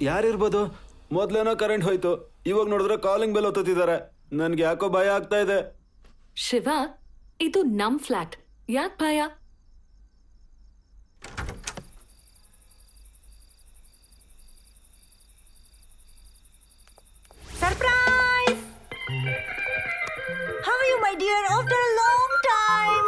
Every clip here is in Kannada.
ಯಾರಿರ್ಬೋದು? ಮೊದ್ಲೇನೋ ಕರೆಂಟ್ ಹೋಯ್ತು, ಇವಾಗ ನೋಡಿದ್ರೆ ಕಾಲಿಂಗ್ ಬೆಲ್ ಒತ್ತುತ್ತಿದ್ದಾರೆ. ನನ್ಗೆ ಯಾಕೋ ಭಯ ಆಗ್ತಾ ಇದೆ. ಶಿವ, ಇದು ನಮ್ ಫ್ಲಾಟ್, ಯಾಕ್ ಭಯ? Surprise! How are you, my dear? After a long time.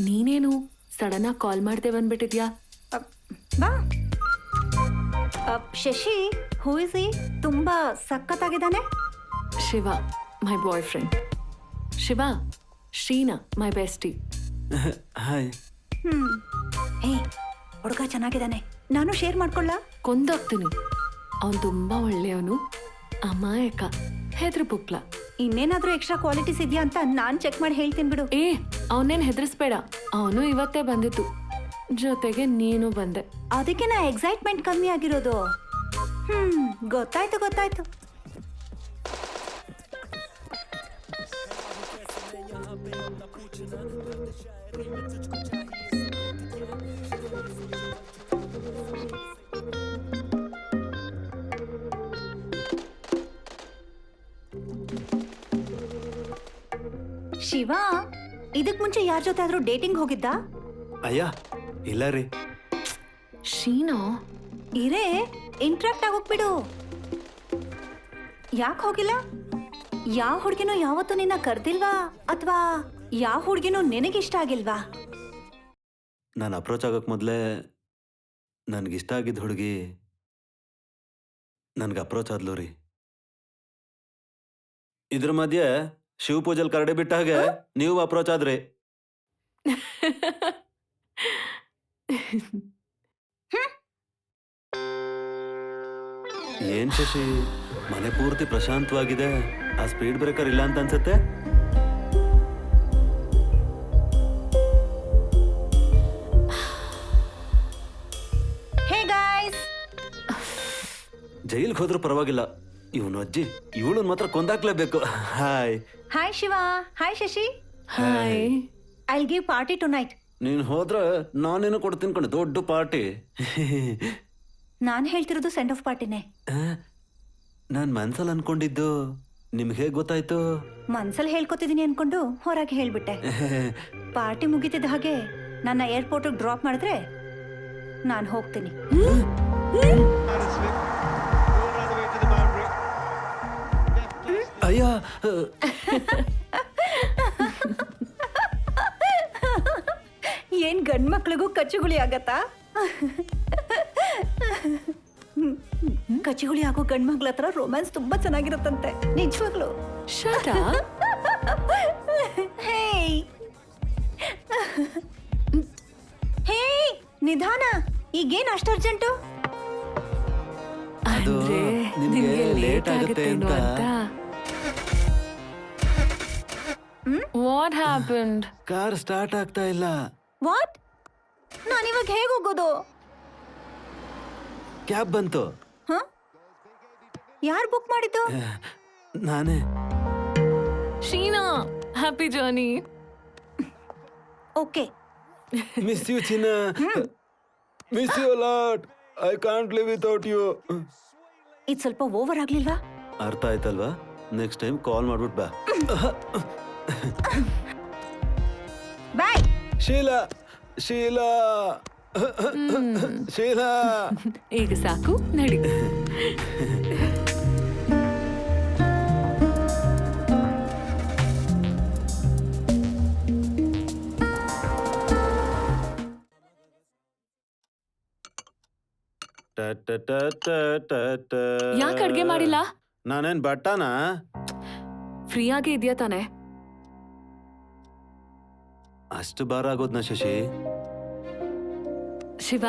ನೀನೇನು ಸಡನ್ ಆಗಿ ಕಾಲ್ ಮಾಡ್ದೆ ಬಂದ್ಬಿಟ್ಟಿದ್ಯಾ? ಬಾ. Shashi, who is he? ತುಂಬಾ ಸಖತ್ತಾಗಿದ್ದಾನೆ. ಶಿವ, ಮೈ ಬಾಯ್ ಫ್ರೆಂಡ್. ಶಿವ, ಶ್ರೀನಾ, ಮೈ ಬೆಸ್ಟಿ. ಹಾಯ್. ಹೇ, ಹುಡುಗ ಚೆನ್ನಾಗಿದ್ದಾನೆ. ನಾನು ಶೇರ್ ಮಾಡ್ಕೊಳ್ಳ? ಕೊಂದಾಗ್ತೀನಿ. ಅವನು ತುಂಬಾ ಒಳ್ಳೆಯವನು, ಅಮಾಯಕ, ಹೆದ್ರ ಪುಕ್ಲ. ಇನ್ನೇನಾದ್ರೂ ಎಕ್ಸ್ಟ್ರಾ ಕ್ವಾಲಿಟೀಸ್ ಇದೆಯಾ ಅಂತ ನಾನ್ ಚೆಕ್ ಮಾಡಿ ಹೇಳ್ತೀನಿ ಬಿಡು. ಅವನೇನ್ ಹೆದರ್ಸ್ಬೇಡ, ಅವನು ಇವತ್ತೇ ಬಂದಿತ್ತು, ಜೊತೆಗೆ ನೀನು ಬಂದೆ. ಅದಕ್ಕೆ ನಾ ಎಕ್ಸೈಟ್ಮೆಂಟ್ ಕಮ್ಮಿ ಆಗಿರೋದು. ಗೊತ್ತಾಯ್ತು ಗೊತ್ತಾಯ್ತು. ಶಿವ, ಇದಕ್ ಮುಂಚೆ ಯಾರ ಜೊತೆ ಆದ್ರೂ ಡೇಟಿಂಗ್ ಹೋಗಿದ್ದ? ಅಯ್ಯ ಇಲ್ಲ ರೀ. ಶೀನಾ, ಇರೇ ಇಂಟ್ರಾಕ್ಟ್ ಆಗೋಗ್ಬಿಡು. ಯಾಕೆ ಹೋಗಿಲ್ಲ? ಯಾವ ಹುಡ್ಗಿನೂ ಯಾವತ್ತೂ ನಿನ್ನ ಕರ್ದಿಲ್ವಾ? ಅಥವಾ ಯಾವ ಹುಡ್ಗಿನೂ ನಿನಗಿಷ್ಟ ಆಗಿಲ್ವಾ? ನಾನು ಅಪ್ರೋಚ್ ಆಗೋಕ್ ಮೊದಲೇ ನನ್ಗಿಷ್ಟ ಆಗಿದ್ದ ಹುಡುಗಿ ನನ್ಗೆ ಅಪ್ರೋಚ್ ಆದ್ಲು ರೀ. ಇದ್ರ ಮಧ್ಯೆ ಶಿವ ಪೂಜಲ್ ಕರಡಿ ಬಿಟ್ಟ ಹಾಗೆ ನೀವು ಅಪ್ರೋಚ್ ಆದ್ರಿ. ಏನ್ ಶಶಿ, ಮನೆ ಪೂರ್ತಿ ಪ್ರಶಾಂತವಾಗಿದೆ, ಆ ಸ್ಪೀಡ್ ಬ್ರೇಕರ್ ಇಲ್ಲ ಅಂತ ಅನ್ಸುತ್ತೆ. ಹೇ ಗಾಯ್ಸ್, ಜೈಲ್ಗೆ ಹೋದ್ರೂ ಪರವಾಗಿಲ್ಲ, ಇವನು ಅಜ್ಜಿ ಇವಳನ್ನ ಮಾತ್ರ ಕೊಂದಾಕ್ಲೇಬೇಕು. Hi. Hi Shiva. Hi Shashi. Hi. I will give party tonight. ನೀನ್ ಹೋದ್ರೆ ನಾನೇನು ಕೊಡ್ತೀನಿ ಕಣೆ, ದೊಡ್ಡ ಪಾರ್ಟಿ. ನಾನ್ ಹೇಳ್ತಿರೋದು ಸೆಂಡ್ ಆಫ್ ಪಾರ್ಟಿನೇ. ನಾನ್ ಮನ್ಸಲ್ಲಿ ಅನ್ಕೊಂಡಿದ್ದು ನಿಮ್ಗೆ ಹೇಗ್ ಗೊತ್ತಾಯ್ತು? ಮನ್ಸಲ್ಲಿ ಹೇಳ್ಕೊತಿದೀನಿ ಅನ್ಕೊಂಡು ಹೊರಗೆ ಹೇಳ್ಬಿಟ್ಟೆ. ಪಾರ್ಟಿ ಮುಗಿತಿದ್ದ ಹಾಗೆ ನನ್ನ ಏರ್ಪೋರ್ಟ್ ಡ್ರಾಪ್ ಮಾಡಿದ್ರೆ ನಾನು ಹೋಗ್ತೀನಿ. ಅಯ್ಯ, ಏನ್ ಗಂಡ್ ಮಕ್ಳಿಗೂ ಕಚ್ಚುಗುಳಿ ಆಗತ್ತಾ? ಕಚ್ಚುಗುಳಿ ಆಗೋ ಗಂಡ್ ಮಕ್ಳ ಹತ್ರ ರೊಮ್ಯಾನ್ಸ್ ತುಂಬಾ ಚೆನ್ನಾಗಿರುತ್ತಂತೆ, ನಿಜವಾಗ್ಲು. Shut up. ಹೇ ಹೇ, ನಿಧಾನ. ಈಗೇನ್ ಅಷ್ಟು ಅರ್ಜೆಂಟು? ಅಂದ್ರೆ ನಿಮ್ಗೆ ಲೇಟ್ ಆಗುತ್ತೇನೋ ಅಂತ. What happened? ಕಾರ್ ಸ್ಟಾರ್ಟ್ ಆಗ್ತಾ ಇಲ್ಲ. ವಾಟ್? ನಾನಿವಾಗ ಹೇಗೆ ಹೋಗೋದು? ಕ್ಯಾಬ್ ಬಂತು. ಯಾರು ಬುಕ್ ಮಾಡಿದ್ದು? ನಾನೇ. Sheena, happy journey. Okay. Miss you ಚಿನ್ನ. Miss you lot. I can't live without you. ಇದು ಸ್ವಲ್ಪ ಓವರ್ ಆಗ್ಲಿಲ್ವಾ? ಅರ್ಥ ಆಯ್ತಲ್ವಾ? ನೆಕ್ಸ್ಟ್ ಟೈಮ್ ಕಾಲ್ ಮಾಡ್ಬಿಟ್ ಬಾ. ಬಾಯ್. ಶೀಲಾ, ಶೀಲಾ, ಶೀಲಾ. ಈಗ ಸಾಕು, ನಡಿ. ಯಾಕೆ ಅಡ್ಗೆ ಮಾಡಿಲ್ಲ? ನಾನೇನ್ ಬಟ್ಟನಾ? ಫ್ರೀ ಆಗಿ ಇದೆಯಾ ತಾನೆ? ಅಷ್ಟು ಭಾರ ಆಗೋದ್ನ ಶಶಿ? ಶಿವ,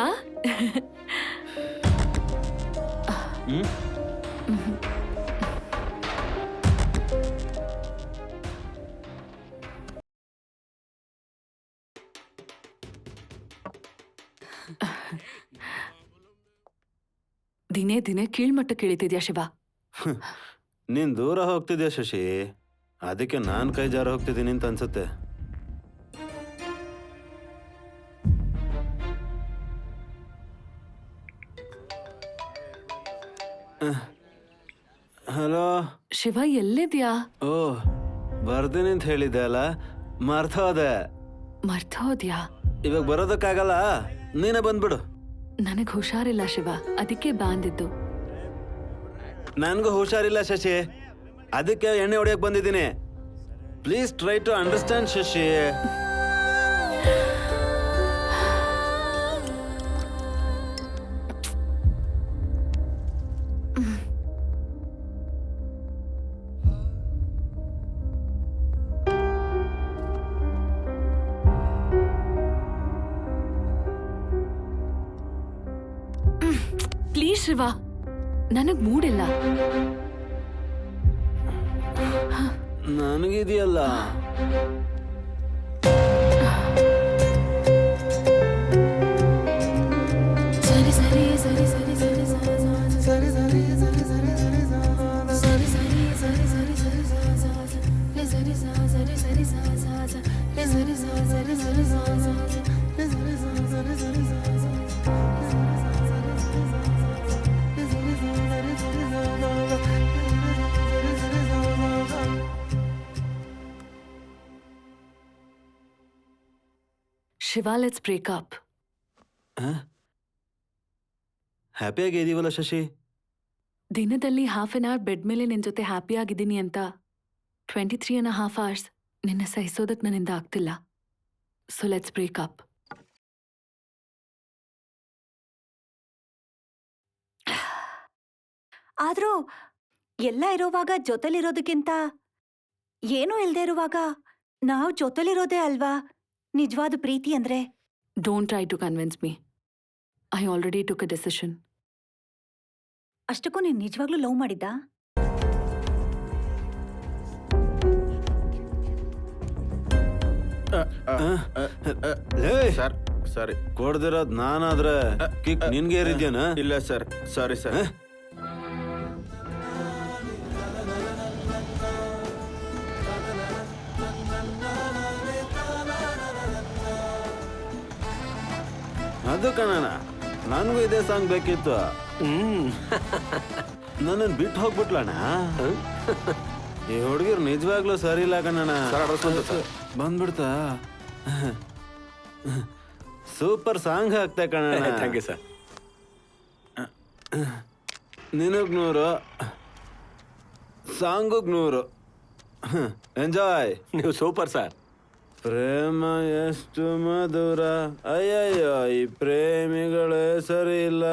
ದಿನೇ ದಿನೇ ಕೀಳ್ಮಟ್ಟಕ್ಕೆ ಇಳಿತಿದ್ಯಾ ಶಿವ. ನೀನ್ ದೂರ ಹೋಗ್ತಿದ್ಯಾ ಶಶಿ, ಅದಕ್ಕೆ ನಾನ್ ಕೈ ಜಾರ ಹೋಗ್ತಿದ್ದೀನಿ ಅಂತ ಅನ್ಸುತ್ತೆ. ಹಲೋ. ಶಿವ ಎಲ್ಲಿದ್ಯಾ? ಓ, ಬರ್ತೀನಿ ಅಂತ ಹೇಳಿದ್ದೆ ಅಲ್ಲ, ಮರ್ತೋದೆ. ಮರ್ತೋದ್ಯಾ? ಇವಾಗ ಬರೋದಕ್ಕಾಗಲ್ಲ, ನೀನೇ ಬಂದ್ಬಿಡು. ನನಗ್ ಹುಷಾರಿಲ್ಲ ಶಿವ, ಅದಕ್ಕೆ ಬಾಂದಿದ್ದು. ನನ್ಗೂ ಹುಷಾರಿಲ್ಲ ಶಶಿ, ಅದಕ್ಕೆ ಎಣ್ಣೆ ಹೊಡಿಯಕ್ ಬಂದಿದ್ದೀನಿ. Please try to understand Shashi. Please Shiva, ನನಗ್ ಮೂಡಿಲ್ಲ. ನನಗಿದೆಯಲ್ಲ. ಸರಿ ಸರಿ ಸರಿ ಸರಿ ಸರಿ ಸರಿ ಸರಿ ಶಿವ, ಲೆಟ್ಸ್ ಬ್ರೇಕ್ ಅಪ್. ಹ್ಯಾಪಿಯಾಗಿ ಇದೀವಲ್ಲ ಶಶಿ. ದಿನದಲ್ಲಿ ಹಾಫ್ ಅನ್ ಅವರ್ ಬೆಡ್ ಮೇಲೆ ನಿನ್ ಜೊತೆ ಹ್ಯಾಪಿ ಆಗಿದ್ದೀನಿ ಅಂತ 23.5 hours ನಿನ್ನ ಸಹಿಸೋದಕ್ ನನ್ನಿಂದ ಆಗ್ತಿಲ್ಲ. So let's break up. ಆದ್ರೂ ಎಲ್ಲ ಇರೋವಾಗ ಜೊತೆಲಿರೋದಕ್ಕಿಂತ ಏನೂ ಇಲ್ದೇ ಇರುವಾಗ ನಾವು ಜೊತೆಲಿರೋದೇ ಅಲ್ವಾ ನಿಜವಾದ ಪ್ರೀತಿ ಅಂದ್ರೆ. Don't try to convince me. I already took a decision. ಅಷ್ಟಕ್ಕೂ ನೀನ್ ನಿಜವಾಗ್ಲೂ ಲವ್ ಮಾಡಿದ್ದ? ಸರ್ ಸಾರಿ, ಕೊಡ್ದಿರೋದ್ ನಾನಾದ್ರೆ ಕಿಕ್ ನಿನ್ಗೆ ಏರಿದ್ಯಾನ? ಇಲ್ಲ ಸರ್, ಸಾರಿ ಸರ್. ಅದು ಕಣಣ, ನನಗೂ ಇದೇ ಸಾಂಗ್ ಬೇಕಿತ್ತು. ನನ್ನನ್ನು ಬಿಟ್ಟು ಹೋಗ್ಬಿಟ್ಲಣ್ಣ. ಈ ಹುಡುಗಿರ್ ನಿಜವಾಗ್ಲೂ ಸರಿ ಇಲ್ಲ ಕಣಣ್ಣ. ಬಂದ್ಬಿಡ್ತಾ? ಸೂಪರ್ ಸಾಂಗ್ ಹಾಕ್ತೆ ಕಣಣ್ಣ. Thank you sir. ನಿನಗ್ 100, ಸಾಂಗುಗ್ 100. ಎಂಜಾಯ್. ನೀವು ಸೂಪರ್ ಸರ್. ಪ್ರೇಮ ಎಷ್ಟು ಮಧುರ, ಅಯ್ಯಯ್ಯೋ ಈ ಪ್ರೇಮಿಗಳೇ ಸರಿ ಇಲ್ಲ.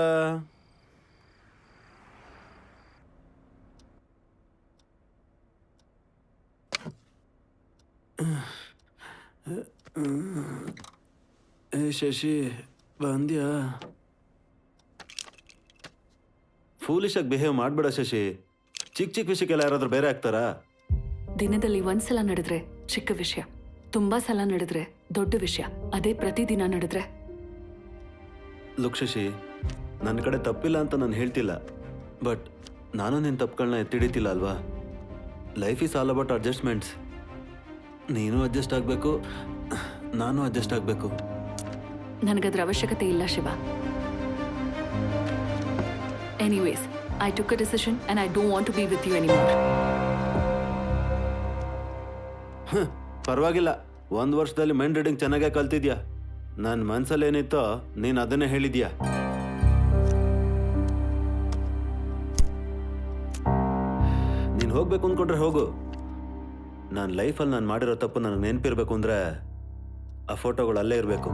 ಏ ಶಶಿ, ಬಂದ್ಯಾ? ಫೂಲಿಶಾಗಿ ಬಿಹೇವ್ ಮಾಡ್ಬೇಡ ಶಶಿ. ಚಿಕ್ಕ ಚಿಕ್ಕ ವಿಷಯಕ್ಕೆಲ್ಲ ಯಾರಾದ್ರೂ ಬೇರೆ ಆಗ್ತಾರಾ? ದಿನದಲ್ಲಿ ಒಂದ್ಸಲ ನಡೆದ್ರೆ ಚಿಕ್ಕ ವಿಷಯ, ತುಂಬಾ ಸಲ ನಡೆದ್ರೆ ದೊಡ್ಡ ವಿಷಯ. ಅದೇ ಪ್ರತಿದಿನ ನಡೆದ್ರೆ? ಲುಕ್ ಶಶಿ, ನನ್ನ ಕಡೆ ತಪ್ಪಿಲ್ಲ ಅಂತ ನಾನು ಹೇಳ್ತಿಲ್ಲ, ಬಟ್ ನಾನು ನಿನ್ನ ತಪ್ಪುಗಳನ್ನ ಎತ್ತಿಡಿತಿಲ್ಲ ಅಲ್ವಾ. Life is all about adjustments. ನೀನು ಅಡ್ಜಸ್ಟ್ ಆಗಬೇಕು, ನಾನು ಅಡ್ಜಸ್ಟ್ ಆಗಬೇಕು. ನನಗದ್ರ ಅವಶ್ಯಕತೆ ಇಲ್ಲ Shiva. Anyways, I took a decision and I don't want to be with you anymore. ಪರವಾಗಿಲ್ಲ, 1 ವರ್ಷದಲ್ಲಿ ಮೈಂಡ್ ರೀಡಿಂಗ್ ಚೆನ್ನಾಗೇ ಕಲ್ತಿದ್ಯಾ. ನನ್ನ ಮನ್ಸಲ್ಲಿ ಏನಿತ್ತೋ ನೀನು ಅದನ್ನೇ ಹೇಳಿದ್ಯಾ. ನೀನು ಹೋಗ್ಬೇಕು ಅಂದ್ಕೊಂಡ್ರೆ ಹೋಗು. ನನ್ನ ಲೈಫಲ್ಲಿ ನಾನು ಮಾಡಿರೋ ತಪ್ಪು ನನಗೆ ನೆನಪಿರ್ಬೇಕು ಅಂದರೆ ಆ ಫೋಟೋಗಳು ಅಲ್ಲೇ ಇರಬೇಕು.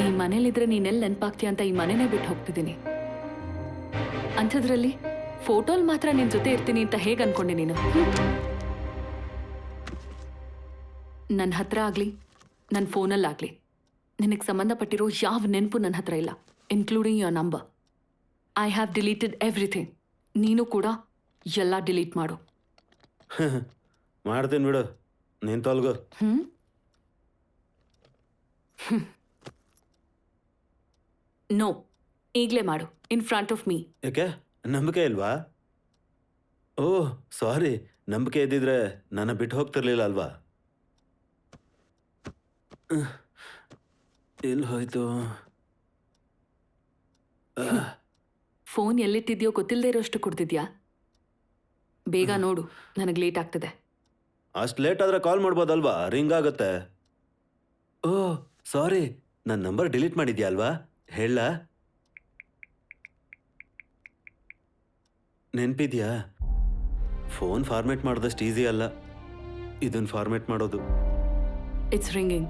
ಈ ಮನೇಲಿದ್ರೆ ನೀನೆಲ್ಲಿ ನೆನಪಾಗ್ತೀಯ ಅಂತ ಈ ಮನೆನೇ ಬಿಟ್ಟು ಹೋಗ್ತಿದ್ದೀನಿ. ಅಂಥದ್ರಲ್ಲಿ ಫೋಟೋಲ್ ಮಾತ್ರ ನಿನ್ ಜೊತೆ ಇರ್ತೀನಿ ಅಂತ ಹೇಗೆ ಅನ್ಕೊಂಡೆ ನೀನು? ನನ್ನ ಹತ್ರ ಆಗ್ಲಿ, ನನ್ನ ಫೋನಲ್ಲಾಗ್ಲಿ ನಿನಗೆ ಸಂಬಂಧಪಟ್ಟಿರೋ ಯಾವ ನೆನಪು ನನ್ನ ಹತ್ರ ಇಲ್ಲ, including your number. I have deleted everything. ನೀನು ಕೂಡ ಎಲ್ಲ ಡಿಲೀಟ್ ಮಾಡು. ಮಾಡ್ತೀನಿ ಬಿಡು, ನೀನು ತೊಲ್ಗು. ನೋ, ಈಗಲೇ ಮಾಡು, ಇನ್ ಫ್ರಂಟ್ ಆಫ್ ಮೀ. ಯಾಕೆ, ನಂಬಿಕೆ ಇಲ್ವಾ? ಓಹ್ ಸಾರಿ, ನಂಬಿಕೆ ಇದ್ದಿದ್ರೆ ನನ್ನ ಬಿಟ್ಟು ಹೋಗ್ತಿರ್ಲಿಲ್ಲ ಅಲ್ವಾ. ಎಲ್ಲಿ ಹೋಯ್ತು? ಫೋನ್ ಎಲ್ಲಿಟ್ಟಿದ್ಯೋ ಗೊತ್ತಿಲ್ಲದೆ ಇರೋಷ್ಟು ಕುಡ್ದಿದ್ಯಾ? ಬೇಗ ನೋಡು, ನನಗೆ ಲೇಟ್ ಆಗ್ತದೆ. ಅಷ್ಟು ಲೇಟ್ ಆದರೆ ಕಾಲ್ ಮಾಡ್ಬೋದಲ್ವಾ? ರಿಂಗ್ ಆಗುತ್ತೆ. ಓ ಸಾರಿ, ನನ್ನ ನಂಬರ್ ಡಿಲೀಟ್ ಮಾಡಿದ್ಯಾ ಅಲ್ವಾ? ಹೇಳ ನೆನ್ಪಿದ್ಯಾ? ಫೋನ್ ಫಾರ್ಮೇಟ್ ಮಾಡೋದಷ್ಟು ಈಸಿ ಅಲ್ಲ ಇದನ್ನು ಫಾರ್ಮೇಟ್ ಮಾಡೋದು. It's ringing.